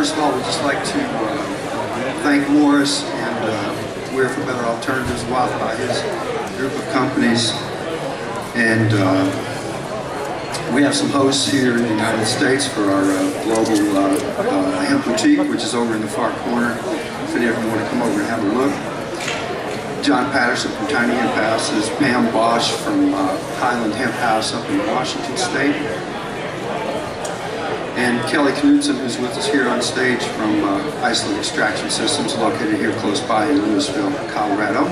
first of all, we'd just like to thank Morris and We're for Better Alternatives, Wild by his group of companies. And we have some hosts here in the United States for our global hemp boutique, which is over in the far corner. If any of you want to come over and have a look. John Patterson from Tiny Hemp Houses, Pam Bosch from Highland Hemp House up in Washington State, and Kelly Knudsen, who's with us here on stage from Isolate Extraction Systems, located here close by in Louisville, Colorado.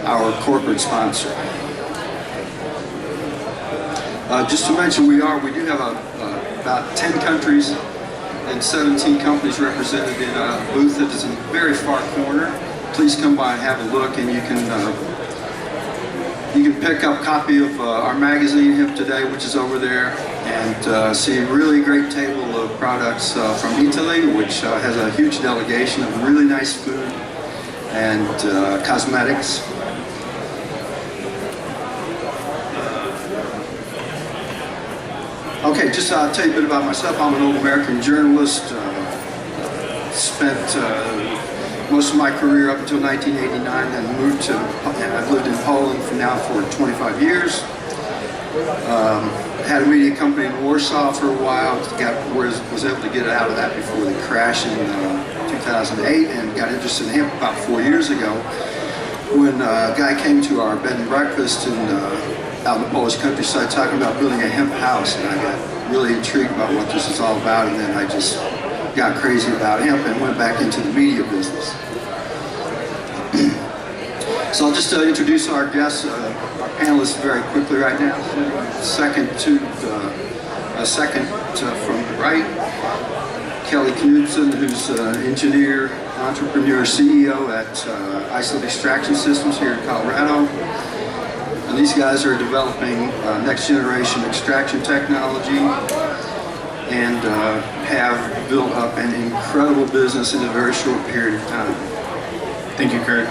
Our corporate sponsor. Just to mention, we do have about 10 countries and 17 companies represented in a booth that is in the very far corner. Please come by and have a look, and you can pick up a copy of our magazine, Hemp Today, which is over there, and see a really great table of products from Italy, which has a huge delegation of really nice food and cosmetics. Okay, just I'll tell you a bit about myself. I'm an old American journalist. Spent most of my career up until 1989, then moved to, and I've lived in Poland for 25 years. Had a media company in Warsaw for a while. Was able to get out of that before the crash in 2008, and got interested in hemp about 4 years ago when a guy came to our bed and breakfast out in the Polish countryside talking about building a hemp house, and I got really intrigued about what this is all about, and then I just got crazy about hemp and went back into the media business. So I'll just introduce our guests, our panelists very quickly right now. Second from the right, Kelly Knudsen, who's an engineer, entrepreneur, CEO at Isolate Extraction Systems here in Colorado. And these guys are developing next generation extraction technology and have built up an incredible business in a very short period of time. Thank you, Kurt.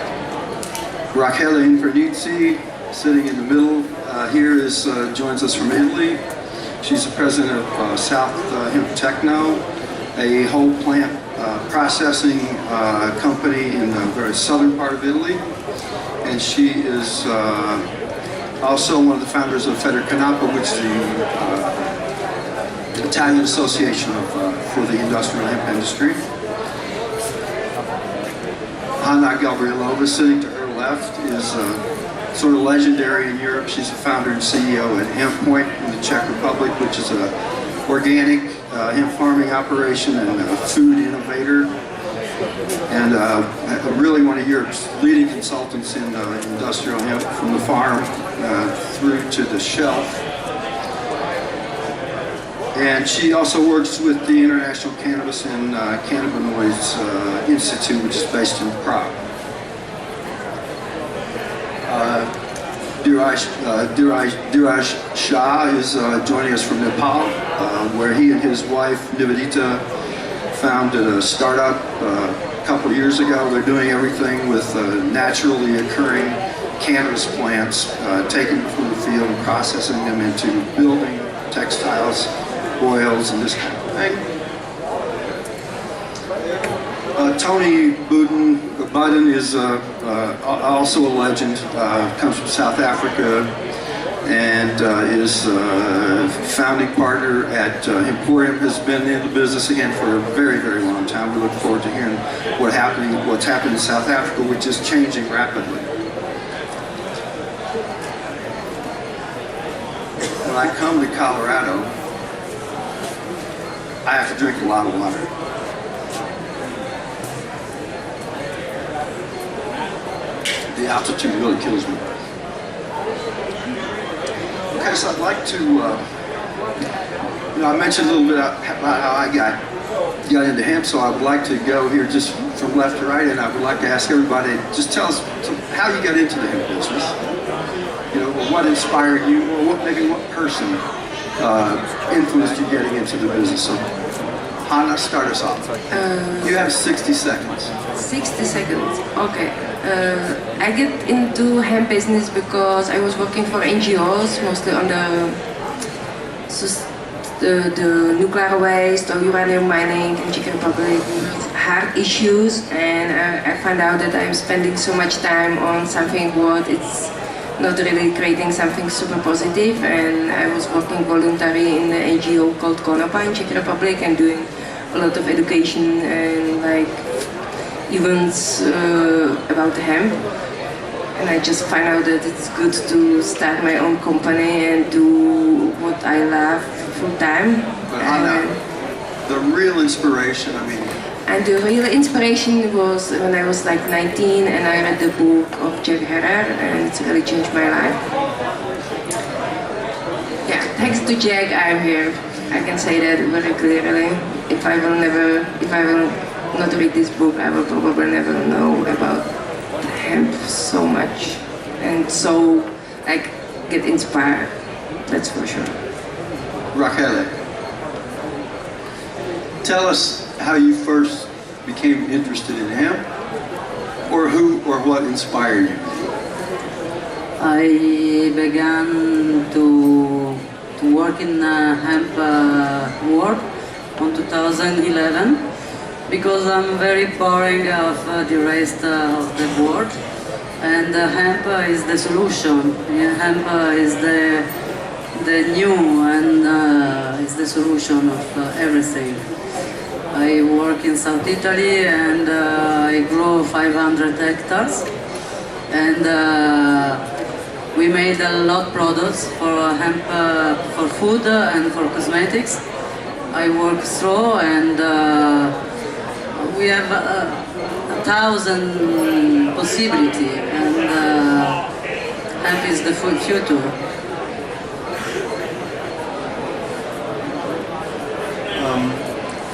Rachele Infernizzi, sitting in the middle here, joins us from Italy. She's the president of South Hemp Techno, a whole plant processing company in the very southern part of Italy. And she is also one of the founders of Federcanapa, which is the Italian Association for the Industrial Hemp Industry. Hanna Gavrilova, sitting to her left, is sort of legendary in Europe. She's the founder and CEO at Hemp Point in the Czech Republic, which is an organic hemp farming operation and a food innovator. And really one of Europe's leading consultants in industrial hemp, from the farm through to the shelf. And she also works with the International Cannabis and Cannabinoids Institute, which is based in Prague. Dhiraj Shah is joining us from Nepal, where he and his wife Nivedita founded a startup a couple of years ago. They're doing everything with naturally occurring cannabis plants, taking them from the field and processing them into building, textiles, oils, and this kind of thing. Tony Budden is also a legend, comes from South Africa, and is founding partner at Emporium, has been in the business again for a very, very long time. We look forward to hearing what's happening in South Africa, which is changing rapidly. When I come to Colorado, I have to drink a lot of water. The altitude really kills me. Okay, so I'd like to, I mentioned a little bit about how I got into hemp, so I would like to go here just from left to right, and I would like to ask everybody, just tell us how you got into the hemp business. What inspired you, or maybe what person influenced you getting into the business. So, Hanna, start us off. You have 60 seconds. 60 seconds, okay. I get into hemp business because I was working for NGOs, mostly on the the nuclear waste or uranium mining in Czech Republic with hard issues, and I found out that I'm spending so much time on something what it's not really creating something super positive, and I was working voluntary in an NGO called Konopa in Czech Republic and doing a lot of education and like events about hemp. And I just find out that it's good to start my own company and do what I love full time. But Hanna, the real inspiration, I mean, And the real inspiration was when I was like 19 and I read the book of Jack Herer, and it's really changed my life. Yeah, thanks to Jack I'm here. I can say that very clearly. If I will not read this book, I will probably never know about hemp so much and so like get inspired. That's for sure. Raquel, tell us how you first became interested in hemp, or who or what inspired you. I began to work in hemp world on 2011 because I'm very boring of the rest of the world, and hemp is the solution. Yeah, hemp is the new and is the solution of everything. I work in South Italy and I grow 500 hectares, and we made a lot of products for hemp, for food and for cosmetics. I work through, and we have 1,000 possibility, and hemp is the future.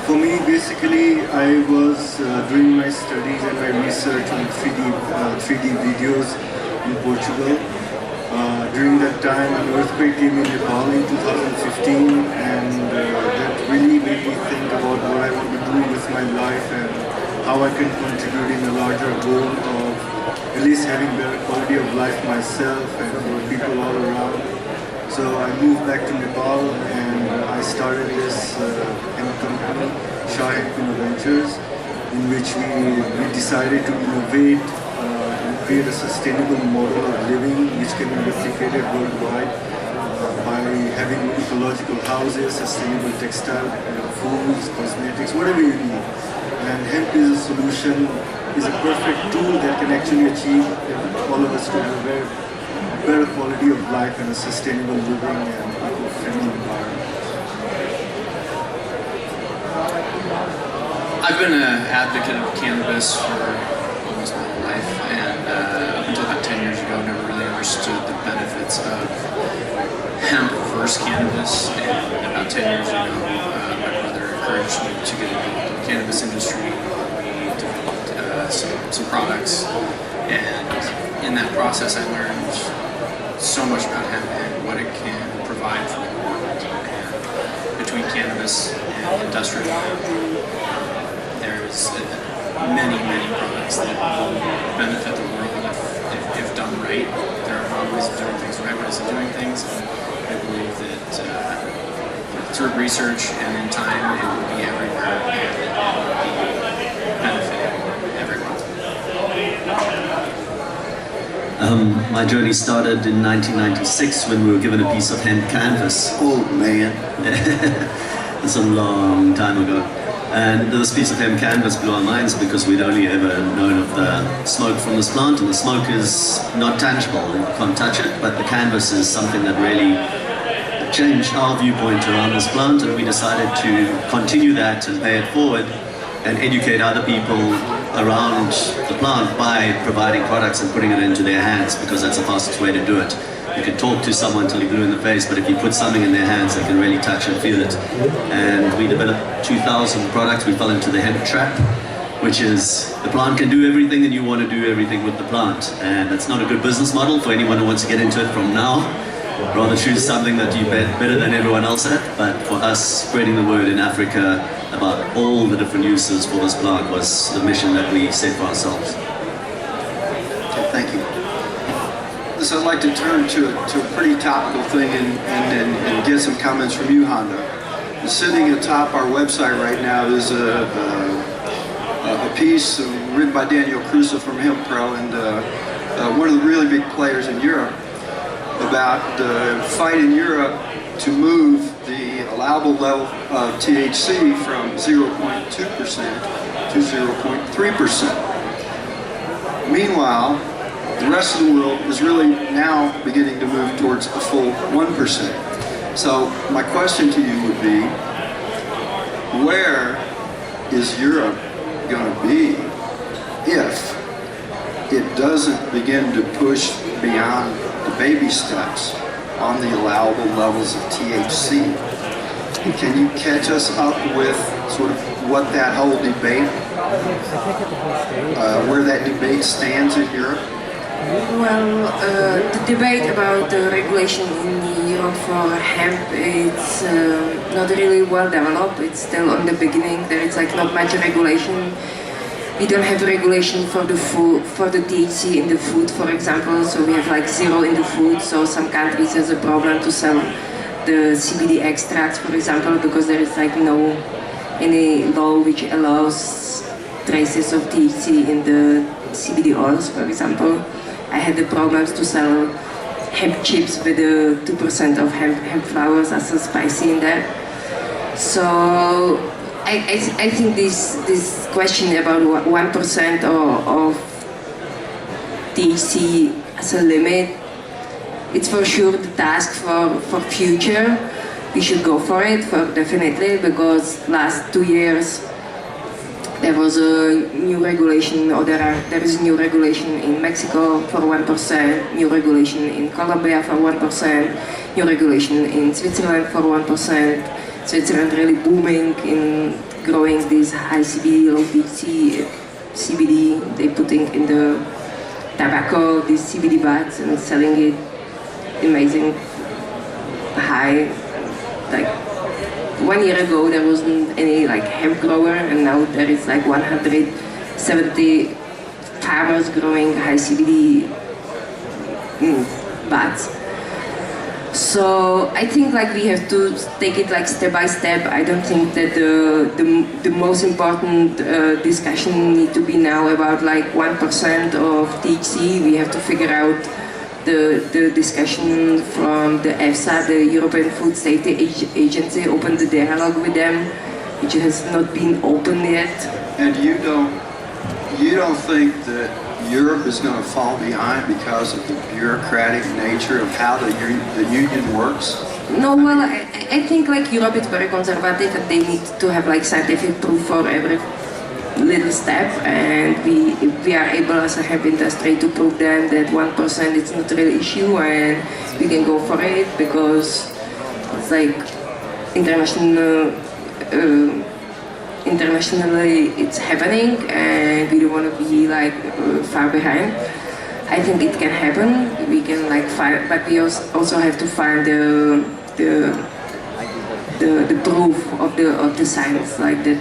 For me, basically, I was doing my studies and my research on 3D videos in Portugal. During that time, an earthquake came in Nepal in 2015, and that really made me think about what I want to do with my life and how I can contribute in a larger goal of at least having better quality of life myself and for people all around. So I moved back to Nepal and I started this hemp company, Inno-Ventures, in which we decided to innovate and create a sustainable model of living which can be replicated worldwide by having ecological houses, sustainable textile, foods, cosmetics, whatever you need. And hemp is a solution, is a perfect tool that can actually achieve all of us to have a better quality of life and a sustainable living and eco-friendly environment. I've been an advocate of cannabis for almost my whole life, and up until about 10 years ago, never really understood the benefits of hemp versus cannabis. And about 10 years ago, my brother encouraged me to get involved in the cannabis industry. We developed some products, and in that process, I learned so much about hemp and what it can provide for the world. And between cannabis and industrial hemp, there's many products that will benefit the world if done right. There are wrong ways of doing things, right ways of doing things. I believe that through research and in time, it will be everywhere and it will be benefiting everyone. My journey started in 1996 when we were given a piece of hemp canvas. Oh man. It's a long time ago. And this piece of hemp canvas blew our minds because we'd only ever known of the smoke from this plant, and the smoke is not tangible, you can't touch it, but the canvas is something that really changed our viewpoint around this plant, and we decided to continue that and pay it forward and educate other people around the plant by providing products and putting it into their hands, because that's the fastest way to do it. You can talk to someone till you're blue in the face, but if you put something in their hands, they can really touch and feel it. And we developed 2,000 products. We fell into the hemp trap, which is the plant can do everything and you want to do everything with the plant. And that's not a good business model for anyone who wants to get into it from now. Rather choose something that you bet better than everyone else at. But for us, spreading the word in Africa about all the different uses for this plant was the mission that we set for ourselves. Okay, thank you. So I'd like to turn to a pretty topical thing and get some comments from you, Honda. sitting atop our website right now is a piece written by Daniel Crusoe from Hemp Pro, and one of the really big players in Europe, about the fight in Europe to move the allowable level of THC from 0.2% to 0.3%. Meanwhile, the rest of the world is really now beginning to move towards a full 1%. So my question to you would be, where is Europe going to be if it doesn't begin to push beyond the baby steps on the allowable levels of THC? Can you catch us up with sort of what that whole debate, where that debate stands in Europe? Well, the debate about the regulation in Europe for hemp, it's not really well developed. It's still on the beginning. There is like not much regulation. We don't have regulation for the food, for the THC in the food, for example. So we have like zero in the food. So some countries has a problem to sell the CBD extracts, for example, because there is like no any law which allows traces of THC in the CBD oils, for example. I had the problems to sell hemp chips with 2% of hemp flowers as a spicy in there. So I think this question about 1% of THC as a limit, it's for sure the task for future. We should go for it, definitely, because last 2 years there was a new regulation, or there is a new regulation in Mexico for 1%, new regulation in Colombia for 1%, new regulation in Switzerland for 1%. Switzerland really booming in growing this high CBD, low THC CBD. They putting in the tobacco these CBD buds and selling it amazing high. Like 1 year ago there wasn't any like hemp grower, and now there is like 170 farmers growing high CBD buds. So I think like we have to take it like step by step. I don't think that the most important discussion need to be now about like 1% of THC. We have to figure out the discussion from the EFSA, the European Food Safety Agency, open the dialogue with them, which has not been open yet. And you don't think that Europe is going to fall behind because of the bureaucratic nature of how the union works? No, well, I think like Europe is very conservative, and they need to have like scientific proof for every little step, and we are able as a hemp industry to prove them that 1% is not a real issue, and we can go for it because it's like internationally it's happening, and we don't want to be like far behind. I think it can happen. We can like find, but we also have to find the proof of the science, like that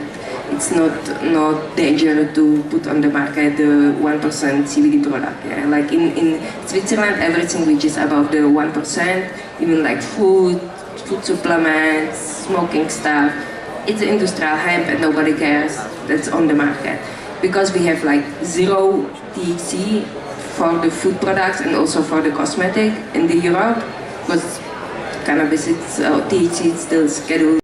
it's not dangerous to put on the market the 1% CBD product. Yeah? Like in Switzerland, everything which is above the 1%, even like food supplements, smoking stuff, it's industrial hemp and nobody cares. That's on the market. Because we have like zero THC for the food products and also for the cosmetic in the Europe, because cannabis, THC is still scheduled